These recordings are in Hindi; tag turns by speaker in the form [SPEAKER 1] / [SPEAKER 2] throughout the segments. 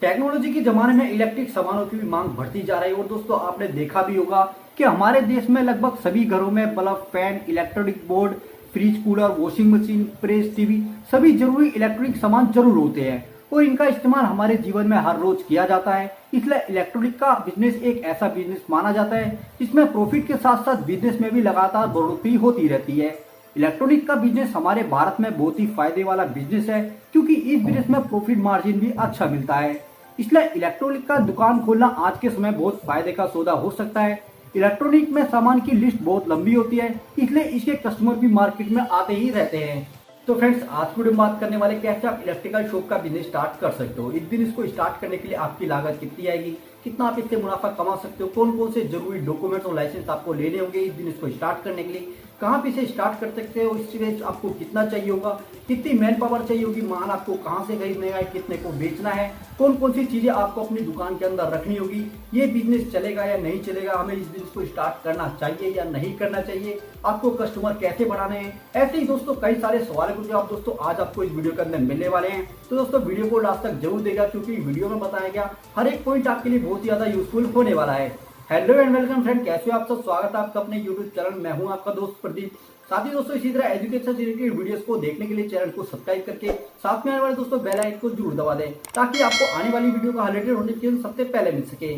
[SPEAKER 1] टेक्नोलॉजी के जमाने में इलेक्ट्रिक सामानों की भी मांग बढ़ती जा रही है और दोस्तों आपने देखा भी होगा कि हमारे देश में लगभग सभी घरों में bulb, fan, electronic board, fridge, cooler, washing machine, press, TV सभी जरूरी इलेक्ट्रॉनिक सामान जरूर होते हैं और इनका इस्तेमाल हमारे जीवन में हर रोज किया जाता है। इसलिए इलेक्ट्रॉनिक का बिजनेस एक ऐसा बिजनेस माना जाता है जिसमें प्रॉफिट के साथ साथ बिजनेस में भी लगातार बढ़ोतरी होती रहती है। इलेक्ट्रॉनिक का बिजनेस हमारे भारत में बहुत ही फायदे वाला बिजनेस है क्योंकि इस बिजनेस में प्रॉफिट मार्जिन भी अच्छा मिलता है। इसलिए इलेक्ट्रॉनिक का दुकान खोलना आज के समय बहुत फायदे का सौदा हो सकता है। इलेक्ट्रॉनिक में सामान की लिस्ट बहुत लंबी होती है, इसलिए इसके कस्टमर भी मार्केट में आते ही रहते हैं। तो फ्रेंड्स, आज की वीडियो में बात करने वाले कैसे आप इलेक्ट्रिकल शॉप का बिजनेस स्टार्ट कर सकते हो। इस बिजनेस को स्टार्ट करने के लिए आपकी लागत कितनी आएगी, कितना आप इससे मुनाफा कमा सकते हो, कौन कौन से जरूरी डॉक्यूमेंट्स और लाइसेंस आपको लेने होंगे इस बिजनेस को स्टार्ट करने के लिए, कहाँ पे इसे स्टार्ट कर सकते हो, इसमें आपको कितना चाहिए होगा, कितनी मैन पावर चाहिए होगी, माल आपको कहाँ से खरीदना है, कितने को बेचना है, कौन कौन सी चीजें आपको अपनी दुकान के अंदर रखनी होगी, ये बिजनेस चलेगा या नहीं चलेगा, हमें इस बिजनेस को स्टार्ट करना चाहिए या नहीं करना चाहिए, आपको कस्टमर कैसे बढ़ाने हैं, ऐसे ही दोस्तों कई सारे सवालों के जवाब दोस्तों आज आपको इस वीडियो के अंदर मिलने वाले हैं। तो दोस्तों वीडियो को लास्ट तक जरूर देगा क्योंकि वीडियो में बताया गया हर एक पॉइंट आपके लिए बहुत ही ज्यादा यूजफुल होने वाला है। हेलो एंड वेलकम फ्रेंड, कैसे हो आप सब। स्वागत है आपका अपने यूट्यूब चैनल, मैं हूं आपका दोस्त प्रदीप। साथ ही दोस्तों इसी तरह एजुकेशन से रिलेटेड वीडियोस को देखने के लिए चैनल को सब्सक्राइब करके साथ में आने वाले दोस्तों बेल आइकन को जरूर दबा दें ताकि आपको आने वाली वीडियो का रिलेटेड नोटिफिकेशन सबसे पहले मिल सके।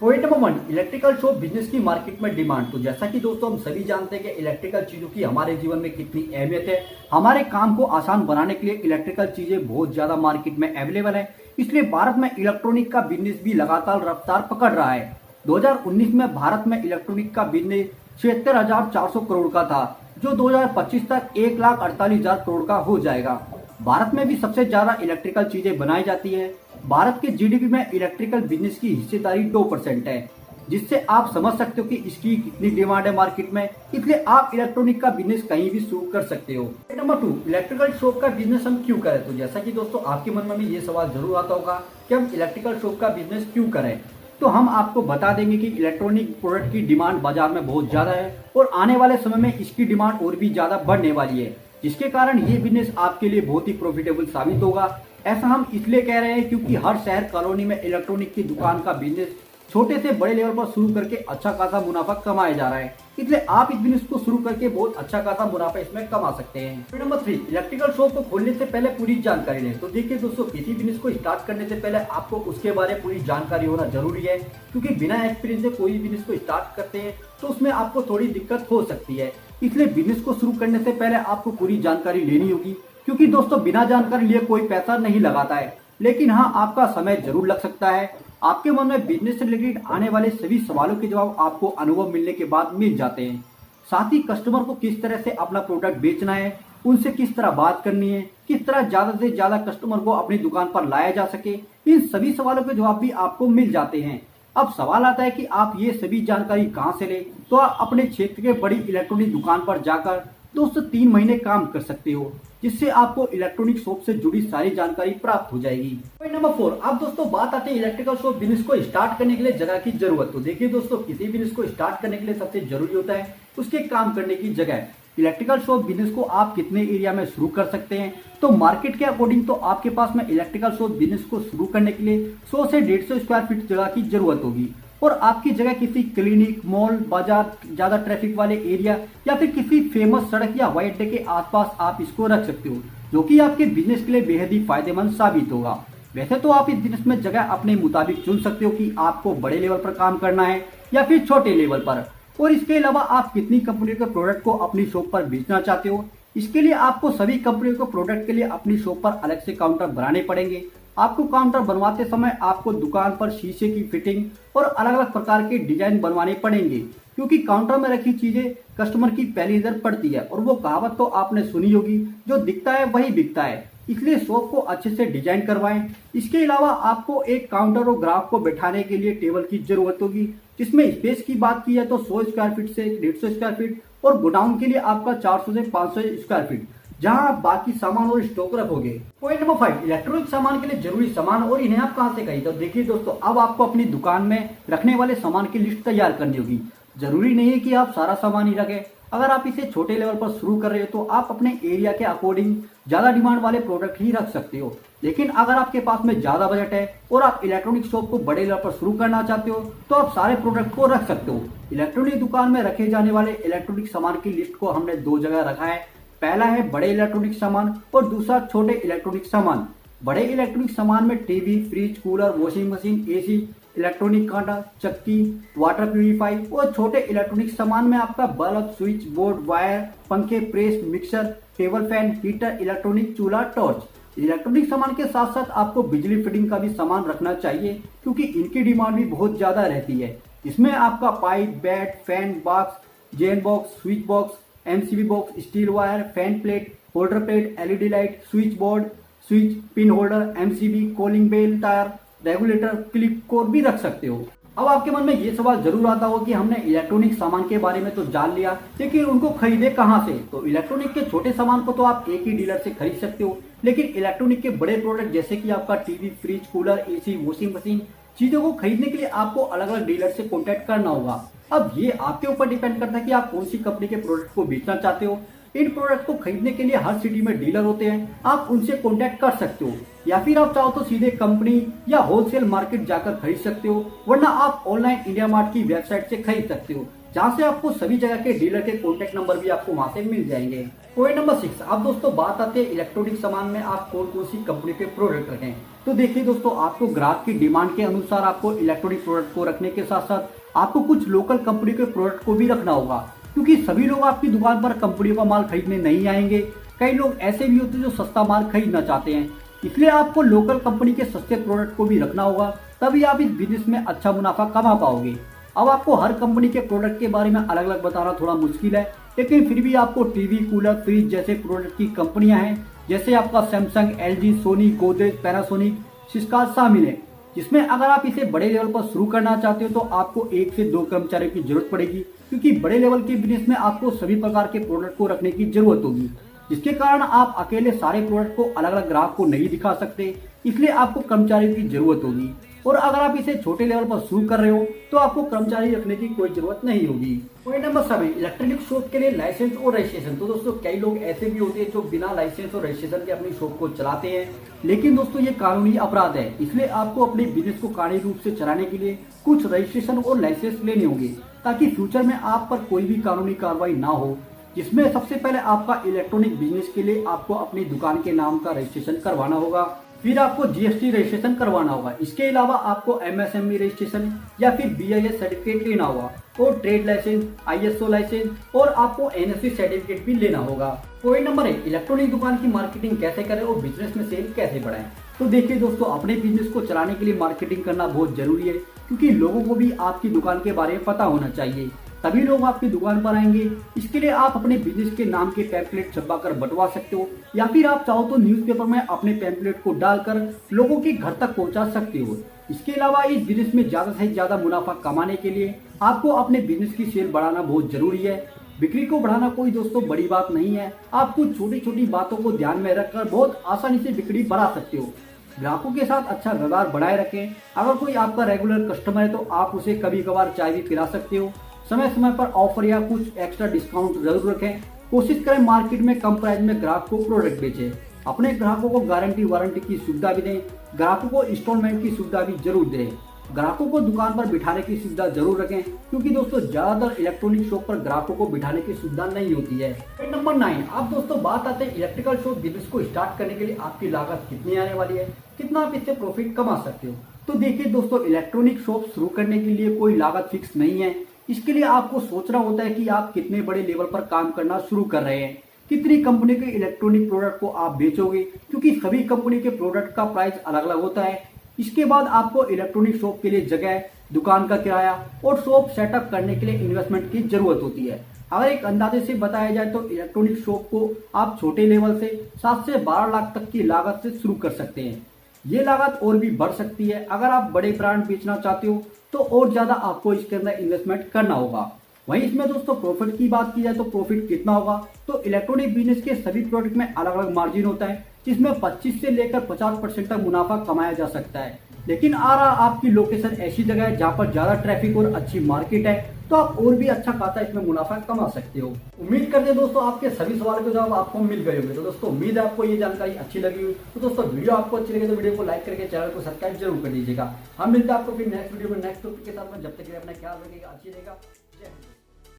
[SPEAKER 1] Point number 1, electrical shop business की मार्केट में डिमांड। तो जैसा कि दोस्तों हम सभी जानते हैं कि इलेक्ट्रिकल चीजों की हमारे जीवन में कितनी अहमियत है। हमारे काम को आसान बनाने के लिए इलेक्ट्रिकल चीजें बहुत ज्यादा मार्केट में अवेलेबल है, इसलिए भारत में इलेक्ट्रॉनिक का बिजनेस भी लगातार रफ्तार पकड़ रहा है। 2019 में भारत में इलेक्ट्रॉनिक का बिजनेस 76,400 करोड़ का था, जो 2025 तक 1,48,000 करोड़ का हो जाएगा। भारत में भी सबसे ज्यादा इलेक्ट्रिकल चीजें बनाई जाती है। भारत के जीडीपी में इलेक्ट्रिकल बिजनेस की हिस्सेदारी 2% है, जिससे आप समझ सकते हो कि इसकी कितनी डिमांड है मार्केट में। इसलिए आप इलेक्ट्रॉनिक का बिजनेस कहीं भी शुरू कर सकते हो। नंबर 2, इलेक्ट्रिकल शॉप का बिजनेस हम क्यों करें। तो जैसा कि दोस्तों आपके मन में भी ये सवाल जरूर आता होगा कि हम इलेक्ट्रिकल शॉप का बिजनेस क्यों करें, तो हम आपको बता देंगे कि इलेक्ट्रॉनिक प्रोडक्ट की डिमांड बाजार में बहुत ज्यादा है और आने वाले समय में इसकी डिमांड और भी ज्यादा बढ़ने वाली है, जिसके कारण ये बिजनेस आपके लिए बहुत ही प्रॉफिटेबल साबित होगा। ऐसा हम इसलिए कह रहे हैं क्योंकि हर शहर कॉलोनी में इलेक्ट्रॉनिक की दुकान का बिजनेस छोटे से बड़े लेवल पर शुरू करके अच्छा खासा मुनाफा कमाया जा रहा है। इसलिए आप इस बिजनेस को शुरू करके बहुत अच्छा खासा मुनाफा इसमें कमा सकते हैं। नंबर 3, इलेक्ट्रिकल शॉप को खोलने से पहले पूरी जानकारी लें। तो देखिए दोस्तों, किसी बिजनेस को स्टार्ट करने से पहले आपको उसके बारे में पूरी जानकारी होना जरूरी है, क्योंकि बिना एक्सपीरियंस से कोई बिजनेस को स्टार्ट करते हैं तो उसमें आपको थोड़ी दिक्कत हो सकती है। इसलिए बिजनेस को शुरू करने से पहले आपको पूरी जानकारी लेनी होगी, क्योंकि दोस्तों बिना जानकारी लिए कोई पैसा नहीं लगाता है, लेकिन हाँ आपका समय जरूर लग सकता है। आपके मन में बिजनेस से रिलेटेड आने वाले सभी सवालों के जवाब आपको अनुभव मिलने के बाद मिल जाते हैं। साथ ही कस्टमर को किस तरह से अपना प्रोडक्ट बेचना है, उनसे किस तरह बात करनी है, किस तरह ज्यादा से ज्यादा कस्टमर को अपनी दुकान पर लाया जा सके, इन सभी सवालों के जवाब भी आपको मिल जाते हैं। अब सवाल आता है कि आप ये सभी जानकारी कहाँ से लें। तो आप अपने क्षेत्र के बड़ी इलेक्ट्रॉनिक दुकान पर जाकर दोस्तों 3 महीने काम कर सकते हो, जिससे आपको इलेक्ट्रॉनिक शॉप से जुड़ी सारी जानकारी प्राप्त हो जाएगी। पॉइंट नंबर 4, अब दोस्तों बात आती है इलेक्ट्रिकल शॉप बिजनेस को स्टार्ट करने के लिए जगह की जरूरत। तो देखिए दोस्तों, किसी बिजनेस को स्टार्ट करने के लिए सबसे जरूरी होता है उसके काम करने की जगह। इलेक्ट्रिकल शॉप बिजनेस को आप कितने एरिया में शुरू कर सकते हैं, तो मार्केट के अकॉर्डिंग तो आपके पास में इलेक्ट्रिकल शॉप बिजनेस को शुरू करने के लिए 100 से 150 स्क्वायर फीट जगह की जरूरत होगी और आपकी जगह किसी क्लिनिक, मॉल, बाजार, ज्यादा ट्रैफिक वाले एरिया या फिर किसी फेमस सड़क या हवाई अड्डे के आसपास आप इसको रख सकते हो, जो कि आपके बिजनेस के लिए बेहद ही फायदेमंद साबित होगा। वैसे तो आप इस बिजनेस में जगह अपने मुताबिक चुन सकते हो कि आपको बड़े लेवल पर काम करना है या फिर छोटे लेवल पर, और इसके अलावा आप कितनी कंपनियों के प्रोडक्ट को अपनी शॉप पर बेचना चाहते हो। इसके लिए आपको सभी कंपनियों के प्रोडक्ट के लिए अपनी शॉप पर अलग से काउंटर बनाने पड़ेंगे। आपको काउंटर बनवाते समय आपको दुकान पर शीशे की फिटिंग और अलग अलग प्रकार के डिजाइन बनवाने पड़ेंगे, क्योंकि काउंटर में रखी चीजें कस्टमर की पहली नजर पड़ती है और वो कहावत तो आपने सुनी होगी, जो दिखता है वही बिकता है। इसलिए शॉप को अच्छे से डिजाइन करवाएं। इसके अलावा आपको एक काउंटर और ग्राहक को बैठाने के लिए टेबल की जरूरत होगी, जिसमें स्पेस की बात की है तो 100 स्क्वायर फीट से 150 स्क्वायर फीट और गोडाउन के लिए आपका 400 से 500 स्क्वायर फीट, जहां आप बाकी सामान और स्टॉक रखोगे। पॉइंट नंबर 5, इलेक्ट्रॉनिक सामान के लिए जरूरी सामान और इन्हें आप कहां से खरीदते हो। देखिए दोस्तों, अब आपको अपनी दुकान में रखने वाले सामान की लिस्ट तैयार करनी होगी। जरूरी नहीं है कि आप सारा सामान ही रखें, अगर आप इसे छोटे लेवल पर शुरू कर रहे हो तो आप अपने एरिया के अकॉर्डिंग ज्यादा डिमांड वाले प्रोडक्ट ही रख सकते हो। लेकिन अगर आपके पास में ज्यादा बजट है और आप इलेक्ट्रॉनिक शॉप को बड़े लेवल पर शुरू करना चाहते हो तो आप सारे प्रोडक्ट को रख सकते हो। इलेक्ट्रॉनिक दुकान में रखे जाने वाले इलेक्ट्रॉनिक सामान की लिस्ट को हमने दो जगह रखा है। पहला है बड़े इलेक्ट्रॉनिक सामान और दूसरा छोटे इलेक्ट्रॉनिक सामान। बड़े इलेक्ट्रॉनिक सामान में TV, fridge, cooler, washing machine, AC, electronic कांटा, चक्की, वाटर प्यूरिफाई। और छोटे इलेक्ट्रॉनिक सामान में आपका बल्ब, स्विच बोर्ड, वायर, पंखे, press, mixer, table fan, heater, electronic चूल्हा, टॉर्च। इलेक्ट्रॉनिक सामान के साथ साथ आपको बिजली फिटिंग का भी सामान रखना चाहिए क्योंकि इनकी डिमांड भी बहुत ज्यादा रहती है। इसमें आपका पाइप, बैट, फैन बॉक्स, जेन box, switch box, MCB box, steel wire, fan plate, holder plate, LED light, switch board, switch, pin holder, MCB, calling bell, tyre, regulator, clip cord भी रख सकते हो। अब आपके मन में ये सवाल जरूर आता हो कि हमने इलेक्ट्रॉनिक सामान के बारे में तो जान लिया, लेकिन उनको खरीदे कहाँ से? तो इलेक्ट्रॉनिक के छोटे सामान को तो आप एक ही डीलर से खरीद सकते हो, लेकिन इलेक्ट्रॉनिक के बड़े प्रोडक्ट जैसे कि आपका TV, fridge, cooler, AC, washing machine, चीजों को खरीदने के लिए आपको अलग अलग डीलर से कॉन्टेक्ट करना होगा। अब ये आपके ऊपर डिपेंड करता है कि आप कौन सी कंपनी के प्रोडक्ट को बेचना चाहते हो। इन प्रोडक्ट को खरीदने के लिए हर सिटी में डीलर होते हैं, आप उनसे कॉन्टेक्ट कर सकते हो, या फिर आप चाहो तो सीधे कंपनी या होलसेल मार्केट जाकर खरीद सकते हो, वरना आप ऑनलाइन इंडिया मार्ट की वेबसाइट से खरीद सकते हो, जहां से आपको सभी जगह के डीलर के कॉन्टेक्ट नंबर भी आपको वहां से मिल जाएंगे। Point number 6। अब दोस्तों बात आती है इलेक्ट्रॉनिक सामान में आप कौन कौन सी कंपनी के प्रोडक्ट रखें। तो देखिए दोस्तों, आपको ग्राहक की डिमांड के अनुसार आपको इलेक्ट्रॉनिक प्रोडक्ट को रखने के साथ साथ आपको कुछ लोकल कंपनी के प्रोडक्ट को भी रखना होगा, क्योंकि सभी लोग आपकी दुकान पर कंपनियों का माल खरीदने नहीं आएंगे। कई लोग ऐसे भी होते हैं जो सस्ता माल खरीदना चाहते हैं, इसलिए आपको लोकल कंपनी के सस्ते प्रोडक्ट को भी रखना होगा, तभी आप इस बिजनेस में अच्छा मुनाफा कमा पाओगे। अब आपको हर कंपनी के प्रोडक्ट के बारे में अलग अलग बताना थोड़ा मुश्किल है, लेकिन फिर भी आपको टीवी, कूलर, फ्रिज जैसे प्रोडक्ट की कंपनियां हैं, जैसे आपका Samsung, LG, Sony, Godrej, Panasonic, Syska शामिल है, जिसमें अगर आप इसे बड़े लेवल पर शुरू करना चाहते हो तो आपको 1 से 2 कर्मचारियों की जरूरत पड़ेगी, क्योंकि बड़े लेवल के बिजनेस में आपको सभी प्रकार के प्रोडक्ट को रखने की जरूरत होगी, जिसके कारण आप अकेले सारे प्रोडक्ट को अलग अलग ग्राहक को नहीं दिखा सकते, इसलिए आपको कर्मचारियों की जरूरत होगी। और अगर आप इसे छोटे लेवल पर शुरू कर रहे हो तो आपको कर्मचारी रखने की कोई जरूरत नहीं होगी। पॉइंट नंबर 7, इलेक्ट्रॉनिक शॉप के लिए लाइसेंस और रजिस्ट्रेशन। तो दोस्तों कई लोग ऐसे भी होते हैं जो बिना लाइसेंस और रजिस्ट्रेशन के अपनी शॉप को चलाते हैं, लेकिन दोस्तों ये कानूनी अपराध है, इसलिए आपको अपने बिजनेस को कानूनी रूप से चलाने के लिए कुछ रजिस्ट्रेशन और लाइसेंस लेने होंगे, ताकि फ्यूचर में आप पर कोई भी कानूनी कार्रवाई ना हो। जिसमें सबसे पहले आपका इलेक्ट्रॉनिक बिजनेस के लिए आपको अपनी दुकान के नाम का रजिस्ट्रेशन करवाना होगा, फिर आपको जीएसटी रजिस्ट्रेशन करवाना होगा। इसके अलावा आपको एमएसएमई रजिस्ट्रेशन या फिर बीआईएस सर्टिफिकेट लेना होगा, और ट्रेड लाइसेंस, आईएसओ लाइसेंस, और आपको एनएससी सर्टिफिकेट भी लेना होगा। पॉइंट नंबर 1, इलेक्ट्रॉनिक दुकान की मार्केटिंग कैसे करें और बिजनेस में सेल कैसे बढ़ाएं। तो देखिए दोस्तों, अपने बिजनेस को चलाने के लिए मार्केटिंग करना बहुत जरूरी है, क्योंकि लोगों को भी आपकी दुकान के बारे में पता होना चाहिए, तभी लोग आपकी दुकान पर आएंगे। इसके लिए आप अपने बिजनेस के नाम के पैम्पलेट छपवाकर बंटवा सकते हो, या फिर आप चाहो तो न्यूज़पेपर में अपने पैम्पलेट को डालकर लोगों के घर तक पहुंचा सकते हो। इसके अलावा इस बिजनेस में ज्यादा से ज्यादा मुनाफा कमाने के लिए आपको अपने बिजनेस की सेल बढ़ाना बहुत जरूरी है। बिक्री को बढ़ाना कोई दोस्तों बड़ी बात नहीं है, आप कुछ छोटी छोटी बातों को ध्यान में रखकर बहुत आसानी से बिक्री बढ़ा सकते हो। ग्राहकों के साथ अच्छा व्यवहार बनाए रखें। अगर कोई आपका रेगुलर कस्टमर है तो आप उसे कभी कभार चाय भी पिला सकते हो। समय समय पर ऑफर या कुछ एक्स्ट्रा डिस्काउंट जरूर रखें। कोशिश करें मार्केट में कम प्राइस में ग्राहक को प्रोडक्ट बेचें। अपने ग्राहकों को गारंटी वारंटी की सुविधा भी दें। ग्राहकों को इंस्टॉलमेंट की सुविधा भी जरूर दें। ग्राहकों को दुकान पर बिठाने की सुविधा जरूर रखें, क्योंकि दोस्तों ज्यादातर इलेक्ट्रॉनिक शॉप पर ग्राहकों को बिठाने की सुविधा नहीं होती है। पॉइंट नंबर 9, अब दोस्तों बात आते हैं इलेक्ट्रिकल शॉप बिजनेस को स्टार्ट करने के लिए आपकी लागत कितनी आने वाली है, कितना आप इससे प्रॉफिट कमा सकते हो। तो देखिए दोस्तों, इलेक्ट्रॉनिक शॉप शुरू करने के लिए कोई लागत फिक्स नहीं है। इसके लिए आपको सोचना होता है कि आप कितने बड़े लेवल पर काम करना शुरू कर रहे हैं, कितनी कंपनी के इलेक्ट्रॉनिक प्रोडक्ट को आप बेचोगे, क्योंकि सभी कंपनी के प्रोडक्ट का प्राइस अलग अलग होता है। इसके बाद आपको इलेक्ट्रॉनिक शॉप के लिए जगह, दुकान का किराया और शॉप सेटअप करने के लिए इन्वेस्टमेंट की जरूरत होती है। अगर एक अंदाजे से बताया जाए तो इलेक्ट्रॉनिक शॉप को आप छोटे लेवल से 7 से 12 लाख तक की लागत से शुरू कर सकते हैं। ये लागत और भी बढ़ सकती है। अगर आप बड़े ब्रांड बेचना चाहते हो तो और ज्यादा आपको इसके अंदर इन्वेस्टमेंट करना होगा। वहीं इसमें दोस्तों प्रॉफिट की बात की जाए तो प्रॉफिट कितना होगा, तो इलेक्ट्रॉनिक बिजनेस के सभी प्रोडक्ट में अलग अलग मार्जिन होता है, जिसमें 25 से लेकर 50% तक मुनाफा कमाया जा सकता है। लेकिन आ रहा आपकी लोकेशन ऐसी जगह है जहां पर ज्यादा ट्रैफिक और अच्छी मार्केट है, तो आप और भी अच्छा खासा इसमें मुनाफा कमा सकते हो। उम्मीद करते हैं दोस्तों आपके सभी सवालों के जवाब आपको मिल गए होंगे। तो दोस्तों उम्मीद है आपको ये जानकारी अच्छी लगी हुई। तो दोस्तों वीडियो आपको अच्छी लगी तो वीडियो को लाइक करके चैनल को सब्सक्राइब जरूर कर दीजिएगा। हम मिलते हैं आपको फिर नेक्स्ट वीडियो में नेक्स्ट टॉपिक के साथ में। जब तक के लिए अपना ख्याल रखिएगा, अच्छी रहेगा। जय हिंद।